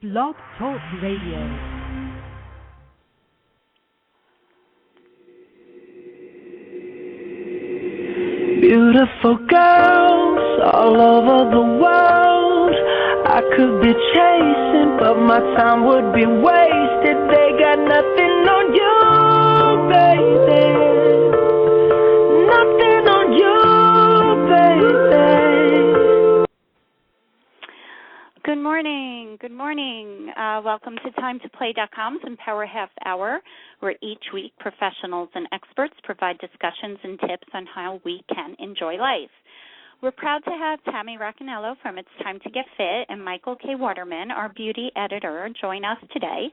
Blog Talk Radio. Beautiful girls all over the world. I could be chasing, but my time would be wasted. They got nothing on you, baby. Nothing on you, baby. Good morning. Good morning. Welcome to TimetoPlay.com's Empower Half Hour, where each week professionals and experts provide discussions and tips on how we can enjoy life. We're proud to have Tammy Raccanello from It's Time to Get Fit and Michael K. Waterman, our beauty editor, join us today.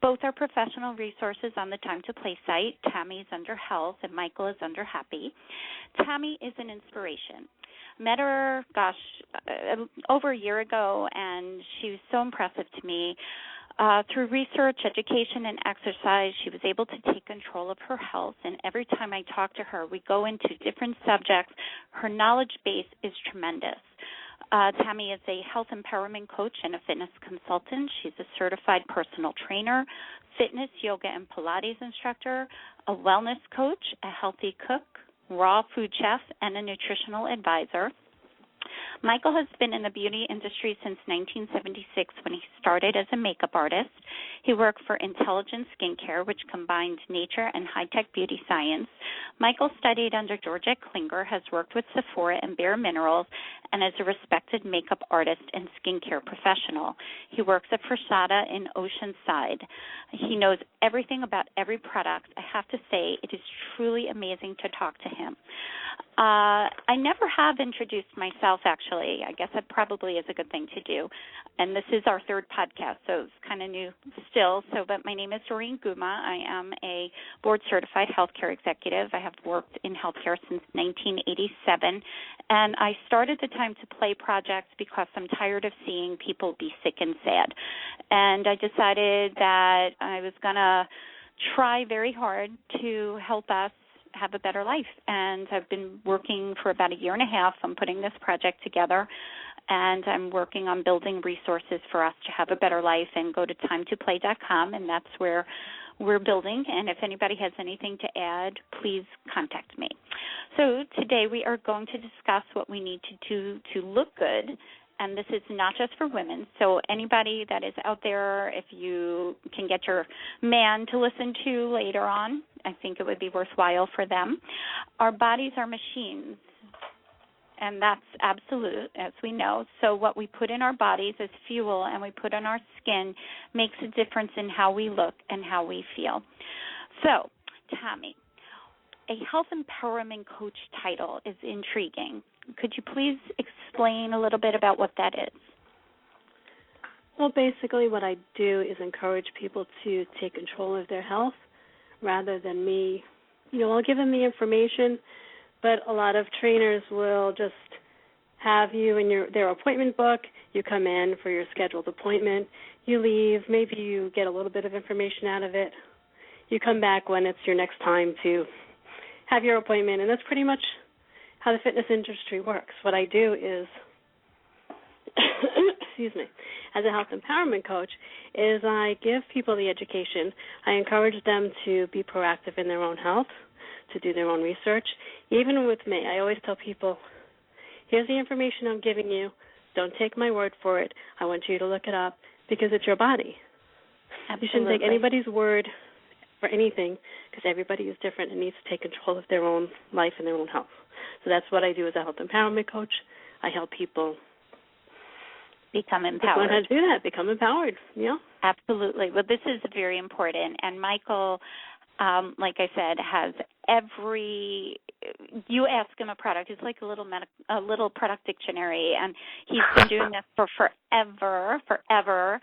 Both are professional resources on the Time to Play site. Tammy's under Health and Michael is under Happy. Tammy is an inspiration. Met her, over a year ago, and she was so impressive to me. Through research, education, and exercise, she was able to take control of her health, and every time I talk to her, we go into different subjects. Her knowledge base is tremendous. Tammy is a health empowerment coach and a fitness consultant. She's a certified personal trainer, fitness, yoga, and Pilates instructor, a wellness coach, a healthy cook, raw food chef, and a nutritional advisor. Michael has been in the beauty industry since 1976 when he started as a makeup artist. He worked for Intelligent Skincare, which combined nature and high-tech beauty science. Michael studied under Georgette Klinger, has worked with Sephora and Bare Minerals, and is a respected makeup artist and skincare professional. He works at Versada in Oceanside. He knows everything about every product. I have to say, it is truly amazing to talk to him. I never have introduced myself, actually. I guess that probably is a good thing to do. And this is our third podcast, so it's kind of new still. But my name is Doreen Guma. I am a board-certified healthcare executive. I have worked in healthcare since 1987. And I started the Time to Play project because I'm tired of seeing people be sick and sad. And I decided that I was going to try very hard to help us have a better life. And I've been working for about a year and a half on putting this project together, and I'm working on building resources for us to have a better life. And go to TimetoPlay.com, and that's where we're building. And if anybody has anything to add, please contact me. So today we are going to discuss what we need to do to look good. And this is not just for women. So anybody that is out there, if you can get your man to listen to later on, I think it would be worthwhile for them. Our bodies are machines, and that's absolute, as we know. So what we put in our bodies as fuel and we put on our skin makes a difference in how we look and how we feel. So, Tammy, a health empowerment coach title is intriguing. Could you please explain a little bit about what that is? Well, basically what I do is encourage people to take control of their health rather than me. I'll give them the information, but a lot of trainers will just have you in their appointment book. You come in for your scheduled appointment. You leave. Maybe you get a little bit of information out of it. You come back when it's your next time to have your appointment, and that's pretty much how the fitness industry works. What I do is, excuse me, as a health empowerment coach, is I give people the education. I encourage them to be proactive in their own health, to do their own research. Even with me, I always tell people, here's the information I'm giving you. Don't take my word for it. I want you to look it up because it's your body. Absolutely. You shouldn't take anybody's word for anything because everybody is different and needs to take control of their own life and their own health. So that's what I do as a health empowerment coach. I help people become empowered. Learn how to do that, become empowered, yeah. Absolutely. Well, this is very important. And Michael, like I said, has you ask him a product, it's like a little product dictionary, and he's been doing this for forever.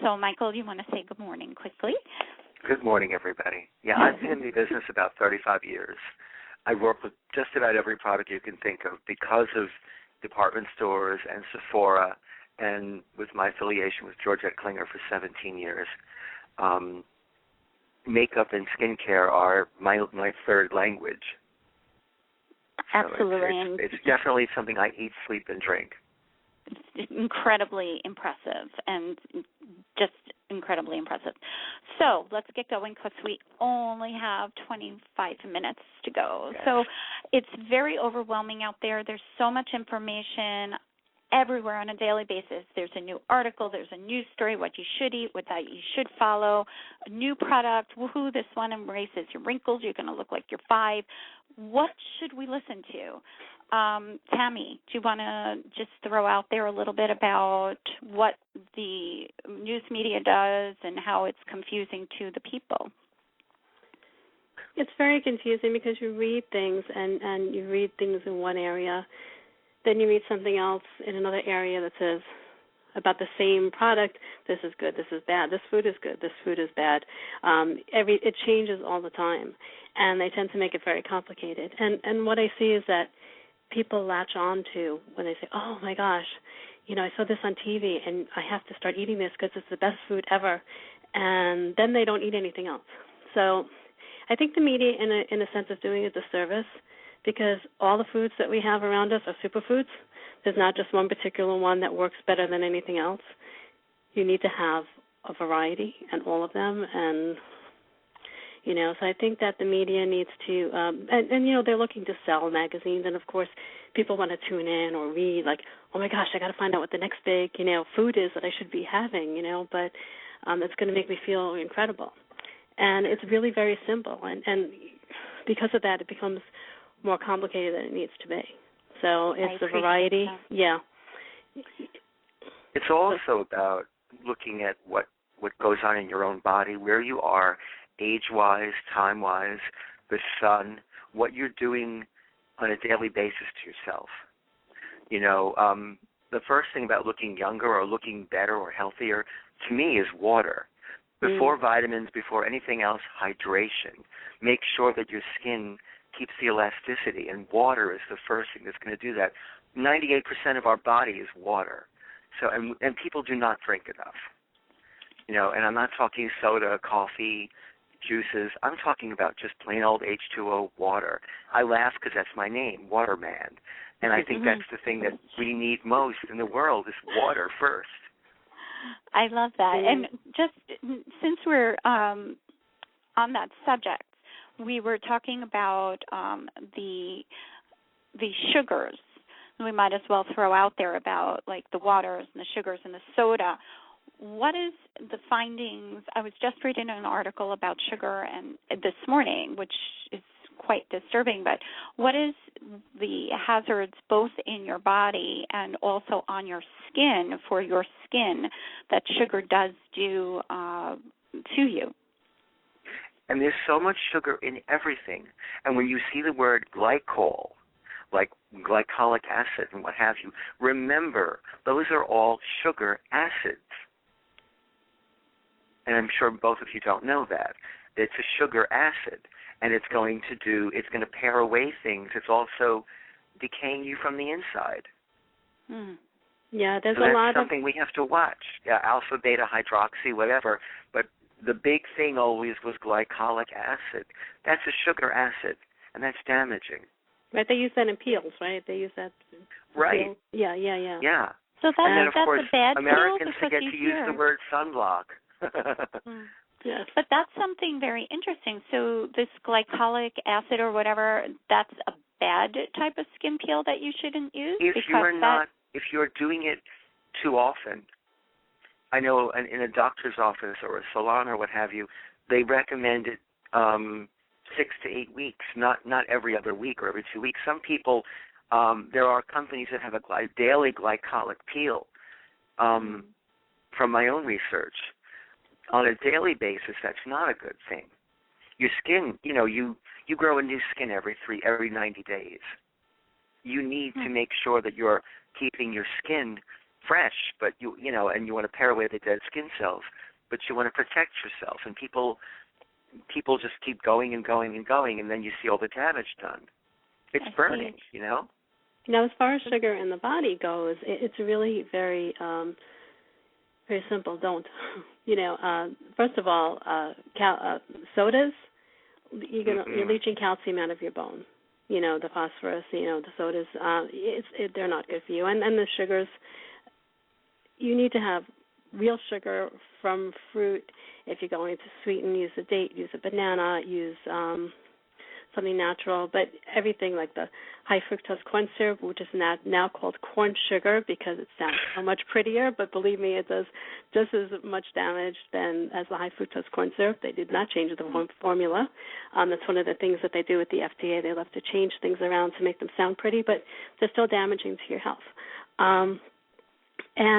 So, Michael, you want to say good morning quickly? Good morning, everybody. Yeah, I've been in the business about 35 years. I work with just about every product you can think of because of department stores and Sephora, and with my affiliation with Georgette Klinger for 17 years. Makeup and skincare are my third language. Absolutely. So it's definitely something I eat, sleep, and drink. incredibly impressive and just incredibly impressive. So let's get going because we only have 25 minutes to go. Yes. So it's very overwhelming out there. There's so much information everywhere on a daily basis. There's a new article, there's a news story, what you should eat, what diet you should follow, a new product, woohoo, this one embraces your wrinkles, you're going to look like you're 5. What should we listen to? Tammy, do you want to just throw out there a little bit about what the news media does and how it's confusing to the people? It's very confusing because you read things and you read things in one area, then you read something else in another area that says about the same product, this is good, this is bad, this food is good, this food is bad. It changes all the time, and they tend to make it very complicated. And what I see is that people latch on to when they say, oh, my gosh, I saw this on TV, and I have to start eating this because it's the best food ever, and then they don't eat anything else. So I think the media, in a sense, is doing a disservice because all the foods that we have around us are superfoods. There's not just one particular one that works better than anything else. You need to have a variety and all of them, and so I think that the media needs to, and they're looking to sell magazines, and of course people want to tune in or read, like, oh my gosh, I got to find out what the next big, food is that I should be having, but it's going to make me feel incredible. And it's really very simple, and because of that, it becomes more complicated than it needs to be. So it's a variety. That. Yeah. It's also about looking at what goes on in your own body, where you are, age-wise, time-wise, the sun, what you're doing on a daily basis to yourself. The first thing about looking younger or looking better or healthier, to me, is water. Before vitamins, before anything else, hydration. Make sure that your skin keeps the elasticity, and water is the first thing that's going to do that. 98% of our body is water. So, and people do not drink enough. And I'm not talking soda, coffee, juices. I'm talking about just plain old H2O water. I laugh because that's my name, Waterman. And I think that's the thing that we need most in the world is water first. I love that. And just since we're on that subject, we were talking about the sugars. We might as well throw out there about like the waters and the sugars and the soda. What is the findings? I was just reading an article about sugar and this morning, which is quite disturbing, but what is the hazards both in your body and also on your skin, for your skin, that sugar does do to you? And there's so much sugar in everything. And when you see the word glycol, like glycolic acid and what have you, remember, those are all sugar acids. And I'm sure both of you don't know that. It's a sugar acid, and it's going to pare away things. It's also decaying you from the inside. Yeah, there's so a lot of... that's something we have to watch. Yeah, alpha, beta, hydroxy, whatever. But the big thing always was glycolic acid. That's a sugar acid, and that's damaging. Right, they use that in peels, right? They use that. Right. Peel. Yeah. Yeah. So that's, and then, of course, a bad Americans peel forget to use the word sunblock. Yes. But that's something very interesting. So this glycolic acid or whatever, that's a bad type of skin peel that you shouldn't use? If you're doing it too often, I know in a doctor's office or a salon or what have you, they recommend it 6 to 8 weeks, not every other week or every 2 weeks. Some people, there are companies that have a daily glycolic peel. From my own research, on a daily basis, that's not a good thing. Your skin, you grow a new skin every 90 days. You need to make sure that you're keeping your skin fresh, but and you want to pare away the dead skin cells, but you want to protect yourself. And people just keep going and going and going, and then you see all the damage done. It's burning, Now, as far as sugar in the body goes, it's really very, very simple. Don't, first of all, sodas, you're leaching calcium out of your bone. The phosphorus, the sodas, they're not good for you. And the sugars, you need to have real sugar from fruit. If you're going to sweeten, use a date, use a banana, use something natural. But everything like the high fructose corn syrup, which is now called corn sugar because it sounds so much prettier, but believe me, it does just as much damage as the high fructose corn syrup. They did not change the formula. That's one of the things that they do with the FDA. They love to change things around to make them sound pretty, but they're still damaging to your health. And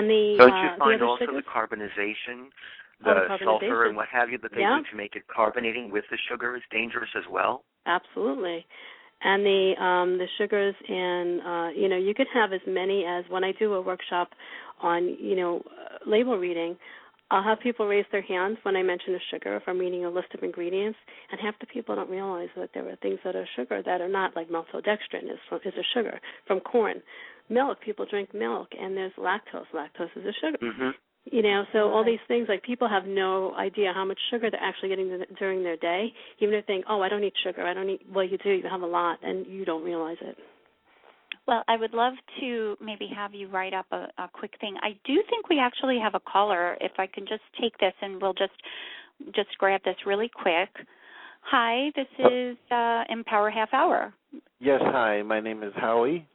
the don't you find the also sugars, the carbonization, the sulfur and what have you that they yeah. do to make it carbonating with the sugar is dangerous as well? Absolutely. And the sugars and you could have as many as, when I do a workshop on label reading, I'll have people raise their hands when I mention a sugar if I'm reading a list of ingredients, and half the people don't realize that there are things that are sugar that are not, like maltodextrin is a sugar from corn. Milk, people drink milk, and there's lactose. Lactose is a sugar. Mm-hmm. So all these things, like people have no idea how much sugar they're actually getting during their day. Even if they think, I don't eat sugar, well, you do, you have a lot, and you don't realize it. Well, I would love to maybe have you write up a quick thing. I do think we actually have a caller. If I can just take this, and we'll just grab this really quick. Hi, this is Empower Half Hour. Yes, hi. My name is Howie.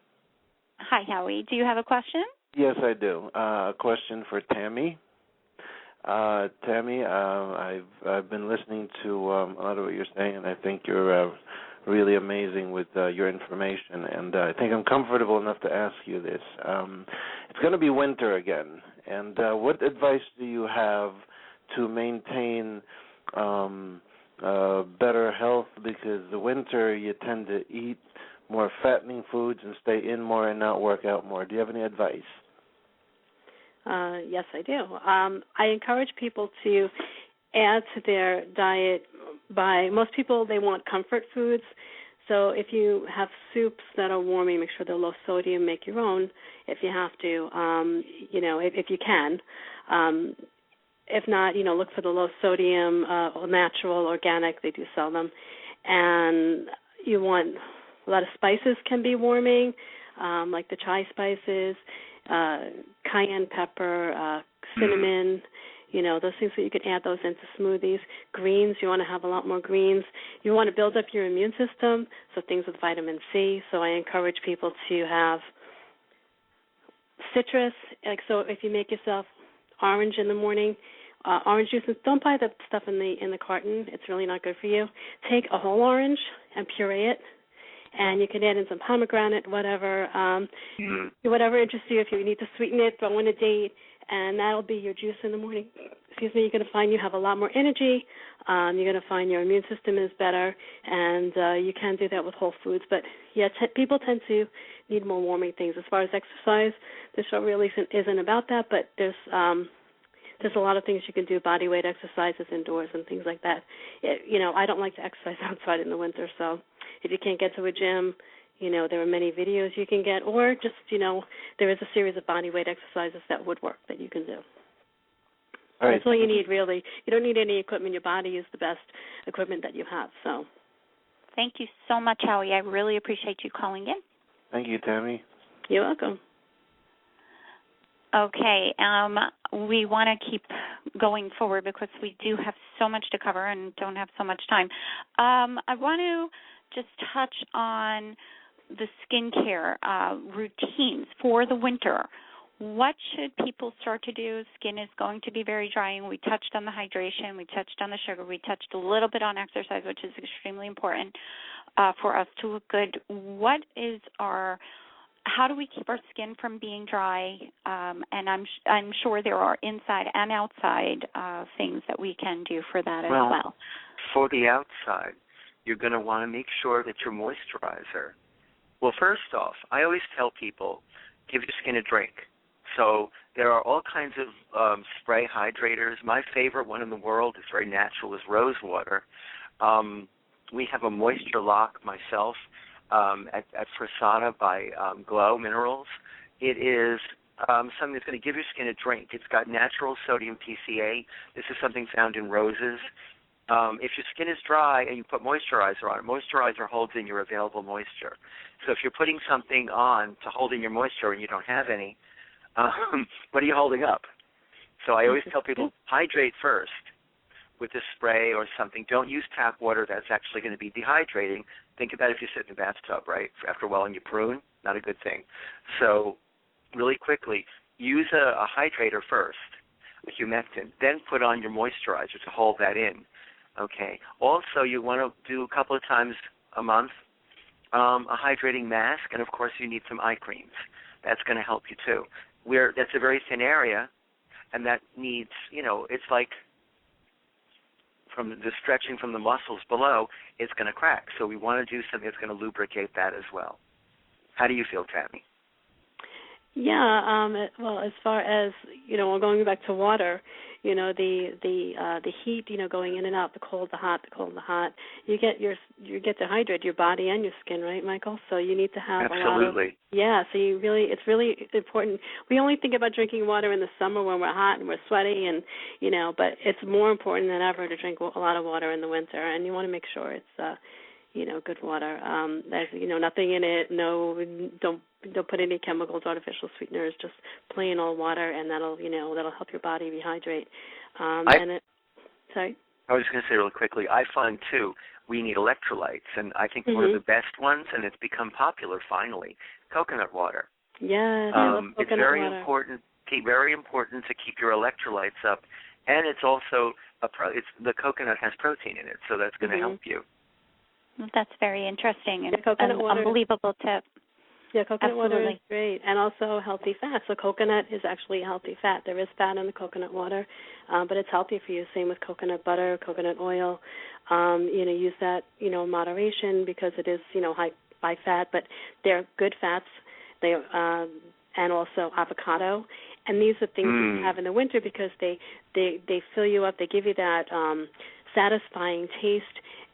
Hi, Howie. Do you have a question? Yes, I do. A question for Tammy. Tammy, I've been listening to a lot of what you're saying, and I think you're really amazing with your information. And I think I'm comfortable enough to ask you this. It's going to be winter again, and what advice do you have to maintain better health? Because the winter you tend to eat more fattening foods and stay in more and not work out more. Do you have any advice? Yes, I do. I encourage people to add to their diet most people, they want comfort foods. So if you have soups that are warming, make sure they're low sodium, make your own if you have to, if you can. If not, look for the low sodium, natural, organic, they do sell them. And you want a lot of spices can be warming, like the chai spices, cayenne pepper, cinnamon, those things that you can add those into smoothies. Greens, you want to have a lot more greens. You want to build up your immune system, so things with vitamin C. So I encourage people to have citrus. So if you make yourself orange in the morning, orange juice, don't buy the stuff in the carton. It's really not good for you. Take a whole orange and puree it. And you can add in some pomegranate, whatever interests you. If you need to sweeten it, throw in a date, and that'll be your juice in the morning. You're going to find you have a lot more energy. You're going to find your immune system is better, and you can do that with whole foods. But, yeah, people tend to need more warming things. As far as exercise, the show really isn't about that, but there's a lot of things you can do, body weight exercises indoors and things like that. I don't like to exercise outside in the winter, so if you can't get to a gym, there are many videos you can get, or just, there is a series of body weight exercises that would work that you can do. All right. That's all you need, really. You don't need any equipment. Your body is the best equipment that you have. So, thank you so much, Howie. I really appreciate you calling in. Thank you, Tammy. You're welcome. Okay, we want to keep going forward because we do have so much to cover and don't have so much time. I want to just touch on the skincare routines for the winter. What should people start to do? Skin is going to be very drying. We touched on the hydration. We touched on the sugar. We touched a little bit on exercise, which is extremely important for us to look good. How do we keep our skin from being dry? And I'm sure there are inside and outside things that we can do for that as well. For the outside, you're going to want to make sure that your moisturizer. Well, first off, I always tell people, give your skin a drink. So there are all kinds of spray hydrators. My favorite one in the world is very natural, is rose water. We have a moisture lock myself at Prasada by Glow Minerals. It is something that's going to give your skin a drink. It's got natural sodium PCA. This is something found in roses. If your skin is dry and you put moisturizer on it, moisturizer holds in your available moisture. So if you're putting something on to hold in your moisture and you don't have any, What are you holding up? So I always tell people, hydrate first with a spray or something. Don't use tap water. That's actually going to be dehydrating. Think about if you sit in a bathtub, right? After a while and you prune, not a good thing. So really quickly, use a hydrator first, a humectant, then put on your moisturizer to hold that in. Okay. Also, you want to do a couple of times a month a hydrating mask, and, of course, you need some eye creams. That's going to help you, too. That's a very thin area, and that needs, it's like from the stretching from the muscles below, it's going to crack. So we want to do something that's going to lubricate that as well. How do you feel, Tammy? Yeah, well, as far as, going back to water, the heat, going in and out, the cold, the hot, you get dehydrated, your body and your skin, right, Michael? So you need to have Absolutely. So it's really important. We only think about drinking water in the summer when we're hot and we're sweaty and, but it's more important than ever to drink a lot of water in the winter, and you want to make sure it's, good water. There's, nothing in it. No, don't put any chemicals, artificial sweeteners. Just plain old water, and that'll help your body rehydrate. Sorry. I was just going to say really quickly. I find too we need electrolytes, and I think one of the best ones, and it's become popular finally, coconut water. Yes, it's very important. Very important to keep your electrolytes up, and it's also the coconut has protein in it, so that's going to help you. That's very interesting and an unbelievable tip. Yeah, coconut Absolutely. water is great, and also healthy fat. So coconut is actually a healthy fat. There is fat in the coconut water, but it's healthy for you. Same with coconut butter, coconut oil. Use that, in moderation because it is, high fat, but they're good fats. They and also avocado, and these are things that you have in the winter because they fill you up. They give you that satisfying taste,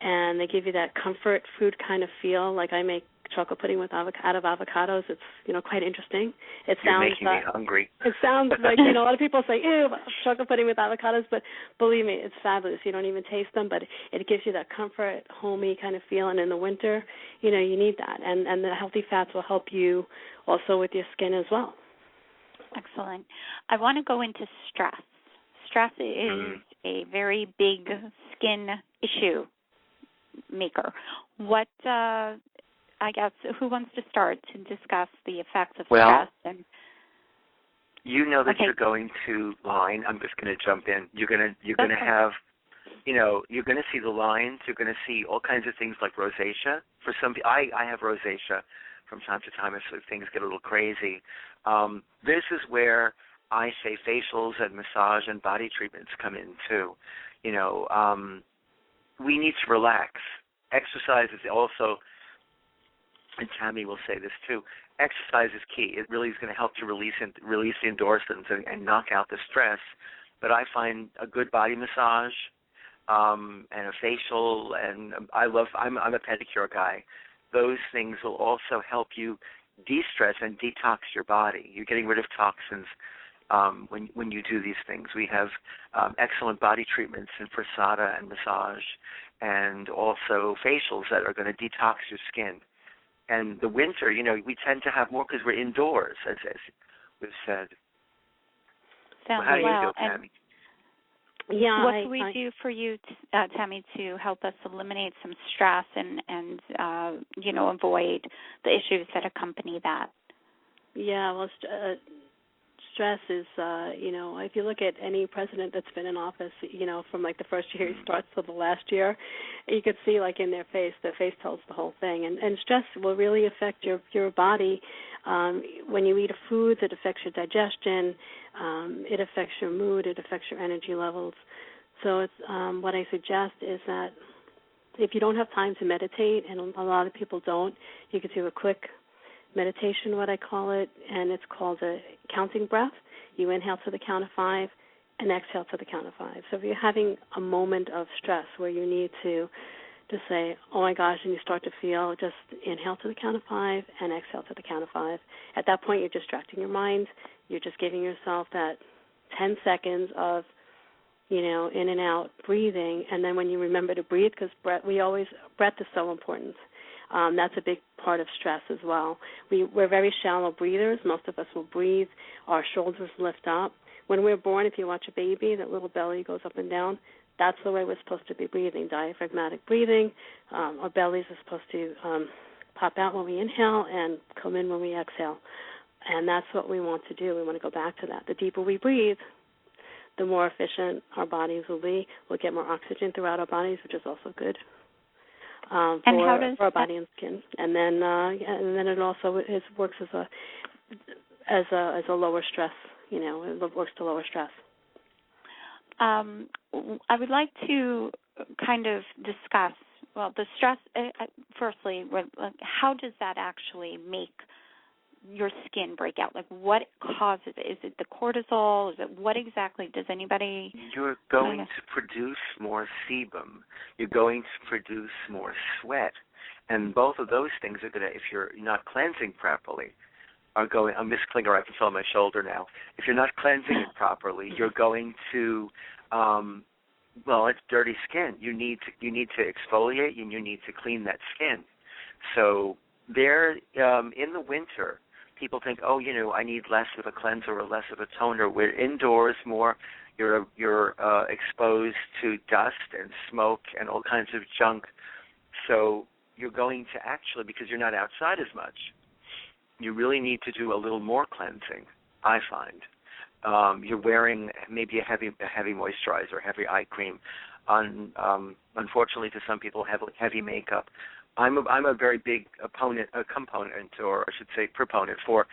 and they give you that comfort food kind of feel. Like I make chocolate pudding out of avocados. It's quite interesting. You're making me hungry. It sounds like a lot of people say, "Ew, chocolate pudding with avocados," but believe me, it's fabulous. You don't even taste them, but it gives you that comfort, homey kind of feeling in the winter. You need that, and the healthy fats will help you also with your skin as well. Excellent. I want to go into stress. Stress is a very big skin issue maker. What, I guess, who wants to start to discuss the effects of stress? And you know that you're going to line. I'm just going to jump in. You're going to have, you're going to see the lines. You're going to see all kinds of things like rosacea. For some, I have rosacea from time to time if things get a little crazy. This is where I say facials and massage and body treatments come in too. We need to relax. Exercise is also, and Tammy will say this too, exercise is key. It really is going to help to release the endorphins and knock out the stress. But I find a good body massage and a facial, and I'm a pedicure guy. Those things will also help you de-stress and detox your body. You're getting rid of toxins when you do these things. We have excellent body treatments in prasada and massage, and also facials that are going to detox your skin. And the winter, we tend to have more because we're indoors, as we've said. Sounds how do you feel, Tammy? Yeah, what can we do for you, Tammy, to help us eliminate some stress and avoid the issues that accompany that? Yeah, well, stress is, if you look at any president that's been in office, from like the first year he starts to the last year, you could see like in their face, tells the whole thing. And stress will really affect your body. When you eat foods, it affects your digestion, it affects your mood, it affects your energy levels. So it's what I suggest is that if you don't have time to meditate, and a lot of people don't, you could do a quick meditation, what I call it, and it's called a counting breath. You inhale to the count of 5 and exhale to the count of 5. So if you're having a moment of stress where you need to say, oh my gosh, and you start to feel, just inhale to the count of 5 and exhale to the count of 5. At that point, you're distracting your mind. You're just giving yourself that 10 seconds of, in and out breathing, and then when you remember to breathe, because breath is so important. That's a big part of stress as well. We're very shallow breathers. Most of us will breathe. Our shoulders lift up. When we're born, if you watch a baby, that little belly goes up and down. That's the way we're supposed to be breathing, diaphragmatic breathing. Our bellies are supposed to pop out when we inhale and come in when we exhale. And that's what we want to do. We want to go back to that. The deeper we breathe, the more efficient our bodies will be. We'll get more oxygen throughout our bodies, which is also good for our body and skin. And then it also works as a lower stress. It works to lower stress. I would like to kind of discuss, the stress, firstly, how does that actually make your skin break out? Like, what causes it? Is it the cortisol? Is it what exactly? Does anybody? You're going to produce more sebum. You're going to produce more sweat. And both of those things are going to, if you're not cleansing properly, are going, Miss Klinger, I can feel my shoulder now. If you're not cleansing it properly, you're going to, it's dirty skin. You need to exfoliate and you need to clean that skin. So there, in the winter, people think, I need less of a cleanser or less of a toner. We're indoors more. You're exposed to dust and smoke and all kinds of junk. So you're going to actually, because you're not outside as much, you really need to do a little more cleansing, I find. You're wearing maybe a heavy moisturizer, heavy eye cream. Unfortunately, to some people, heavy makeup. I'm a very big proponent for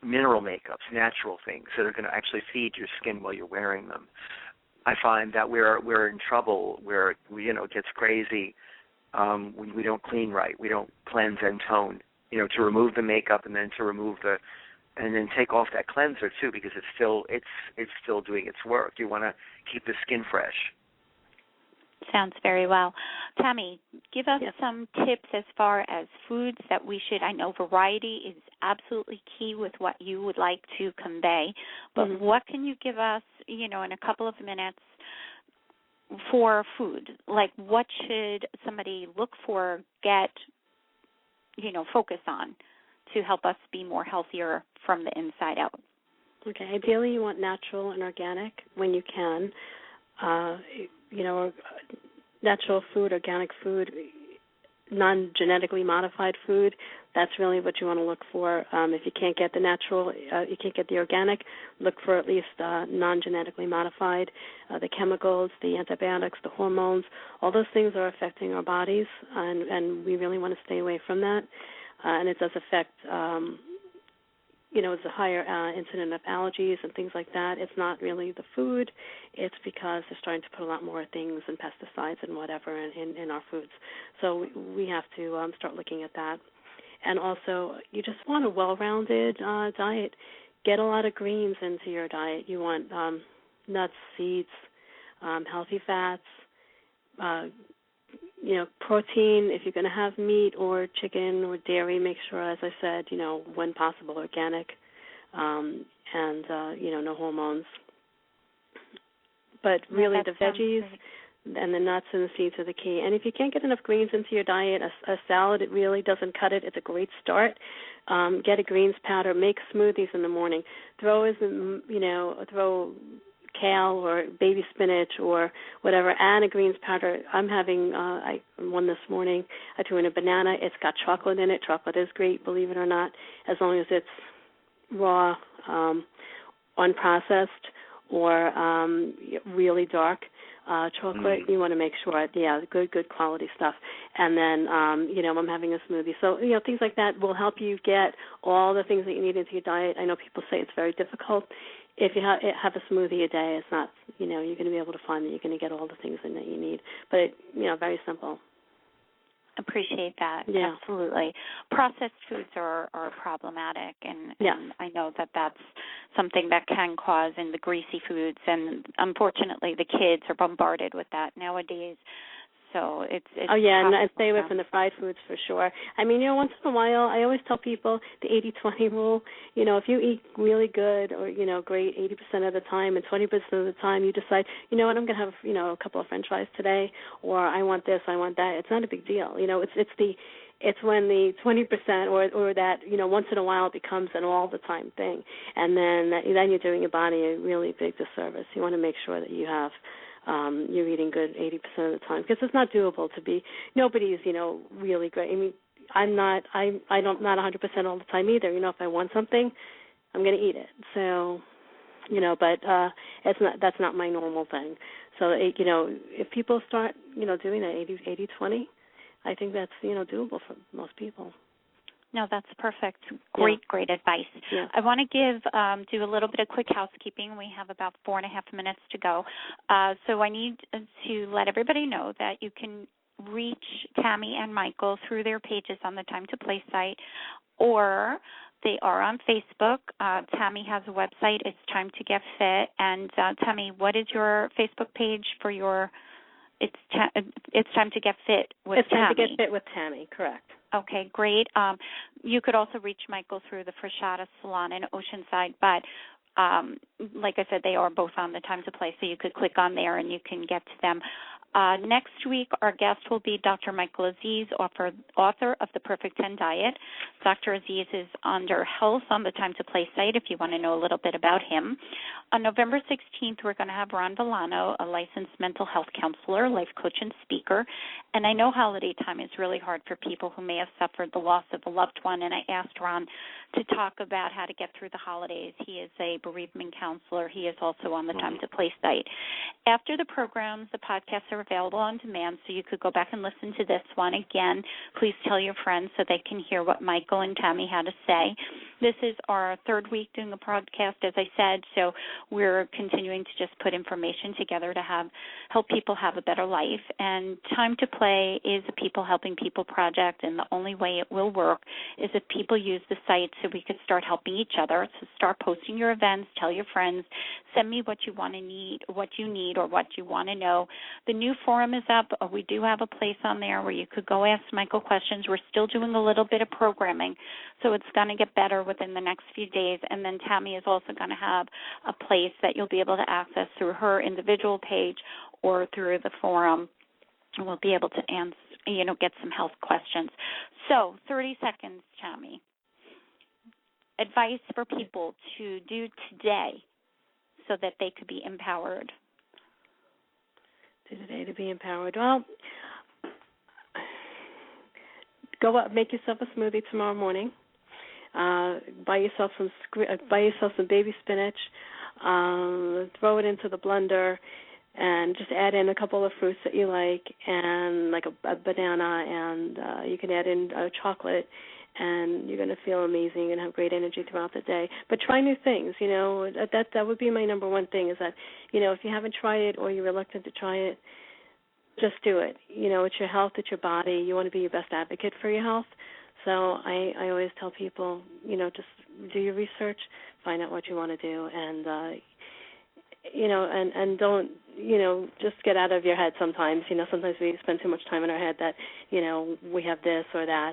mineral makeups, natural things that are going to actually feed your skin while you're wearing them. I find that we're in trouble where it gets crazy when we don't clean right, we don't cleanse and tone. To remove the makeup and then and then take off that cleanser too, because it's still doing its work. You want to keep the skin fresh. Sounds very well. Tammy, give us some tips as far as foods that we should. I know variety is absolutely key with what you would like to convey, but what can you give us, in a couple of minutes for food? Like, what should somebody look for, get, focus on to help us be more healthier from the inside out? Okay. Ideally, you want natural and organic when you can. Natural food, organic food, non-genetically modified food, that's really what you want to look for. If you can't get the natural, you can't get the organic, look for at least non-genetically modified. The chemicals, the antibiotics, the hormones, all those things are affecting our bodies, and we really want to stay away from that. And it does affect, it's a higher incident of allergies and things like that. It's not really the food. It's because they're starting to put a lot more things and pesticides and whatever in our foods. So we have to start looking at that. And also, you just want a well-rounded diet. Get a lot of greens into your diet. You want nuts, seeds, healthy fats, protein. If you're going to have meat or chicken or dairy, make sure, as I said, when possible, organic, and no hormones. But really, the veggies and the nuts and the seeds are the key. And if you can't get enough greens into your diet, a salad, it really doesn't cut it. It's a great start. Get a greens powder. Make smoothies in the morning. Throw kale or baby spinach or whatever, and a greens powder. I'm having one this morning. I threw in a banana. It's got chocolate in it. Chocolate is great, believe it or not, as long as it's raw, unprocessed, or really dark chocolate. You want to make sure, good quality stuff. And then, I'm having a smoothie. So, things like that will help you get all the things that you need into your diet. I know people say it's very difficult. If you have a smoothie a day, it's not, you're going to be able to find that you're going to get all the things in that you need. But, very simple. Appreciate that. Yeah. Absolutely. Processed foods are problematic, and I know that that's something that can cause in the greasy foods, and unfortunately the kids are bombarded with that nowadays. So it's oh yeah, and stay away from the fried foods for sure. I mean, once in a while, I always tell people the 80-20 rule. If you eat really good or great 80% of the time, and 20% of the time you decide, what, I'm going to have a couple of French fries today, or I want this, I want that. It's not a big deal. It's when the 20% or that once in a while it becomes an all the time thing, and then you're doing your body a really big disservice. You want to make sure that you have you're eating good 80% of the time, because it's not doable to be. Nobody's really great. I mean, I'm not 100% all the time either. If I want something, I'm going to eat it. So but that's not my normal thing. So if people start doing that 80-20. I think that's, doable for most people. No, that's perfect. Great advice. Yeah. I want to do a little bit of quick housekeeping. We have about 4.5 minutes to go. So I need to let everybody know that you can reach Tammy and Michael through their pages on the Time to Play site, or they are on Facebook. Tammy has a website. It's Time to Get Fit. And Tammy, what is your Facebook page for your... It's Time to Get Fit with Tammy. It's Time to Get Fit with Tammy, correct. Okay, great. You could also reach Michael through the Frashata Salon in Oceanside, but like I said, they are both on the Time to Play, so you could click on there and you can get to them. Next week, our guest will be Dr. Michael Aziz, author of The Perfect 10 Diet. Dr. Aziz is under Health on the Time to Play site if you want to know a little bit about him. On November 16th, we're going to have Ron Villano, a licensed mental health counselor, life coach, and speaker. And I know holiday time is really hard for people who may have suffered the loss of a loved one, and I asked Ron to talk about how to get through the holidays. He is a bereavement counselor. He is also on the Time to Play site. After the programs, the podcasts are available on demand, so you could go back and listen to this one again. Please tell your friends so they can hear what Michael and Tammy had to say. This is our third week doing a podcast, as I said, so we're continuing to just put information together to help people have a better life. And Time to Play is a People Helping People project, and the only way it will work is if people use the site so we could start helping each other. So start posting your events, tell your friends, send me what you need, or what you want to know. The new forum is up. We do have a place on there where you could go ask Michael questions. We're still doing a little bit of programming, so it's going to get better within the next few days. And then Tammy is also going to have a place that you'll be able to access through her individual page or through the forum. And we'll be able to answer, get some health questions. So 30 seconds, Tammy. Advice for people to do today so that they could be empowered. Today to be empowered. Well, go up, make yourself a smoothie tomorrow morning. Buy yourself some baby spinach. Throw it into the blender, and just add in a couple of fruits that you like, and like a banana, and you can add in chocolate. And you're going to feel amazing and have great energy throughout the day. But try new things, that would be my number one thing is that, if you haven't tried it or you're reluctant to try it, just do it. It's your health, it's your body. You want to be your best advocate for your health. So I always tell people, just do your research, find out what you want to do, and, and don't, just get out of your head sometimes. Sometimes we spend too much time in our head that, we have this or that.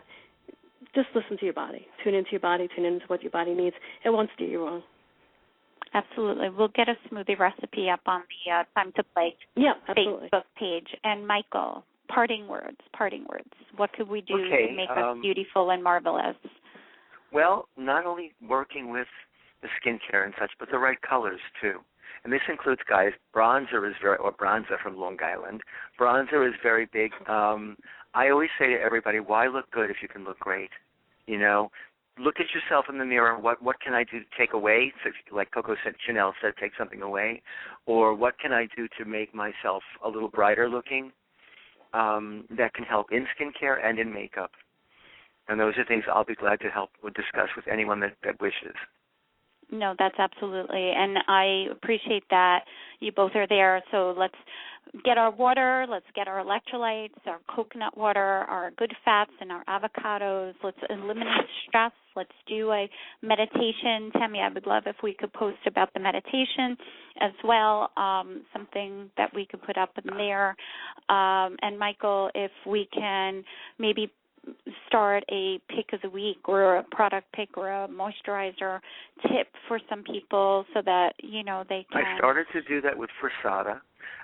Just listen to your body. Tune into your body. Tune into what your body needs. It won't steer you wrong. Absolutely. We'll get a smoothie recipe up on the Time to Play Facebook page. And Michael, parting words. What could we do to make us beautiful and marvelous? Well, not only working with the skincare and such, but the right colors too. And this includes, guys, bronzer from Long Island. Bronzer is very big. I always say to everybody, why look good if you can look great? Look at yourself in the mirror. What can I do to take away? So like Coco Chanel said, take something away. Or what can I do to make myself a little brighter looking? That can help in skincare and in makeup. And those are things I'll be glad to help or discuss with anyone that wishes. No, that's absolutely. And I appreciate that you both are there. So let's get our water. Let's get our electrolytes, our coconut water, our good fats, and our avocados. Let's eliminate stress. Let's do a meditation. Tammy, I would love if we could post about the meditation as well, something that we could put up in there. And, Michael, if we can maybe start a pick of the week or a product pick or a moisturizer tip for some people so that, they can. I started to do that with Versada.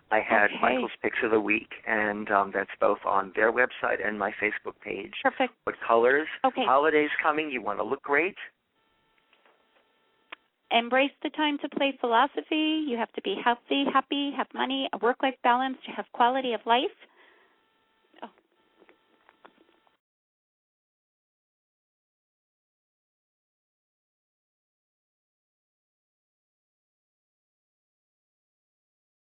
I had Michael's Picks of the Week, and that's both on their website and my Facebook page. Perfect. What colors? Okay. Holidays coming. You want to look great? Embrace the time to play philosophy. You have to be healthy, happy, have money, a work-life balance, to have quality of life.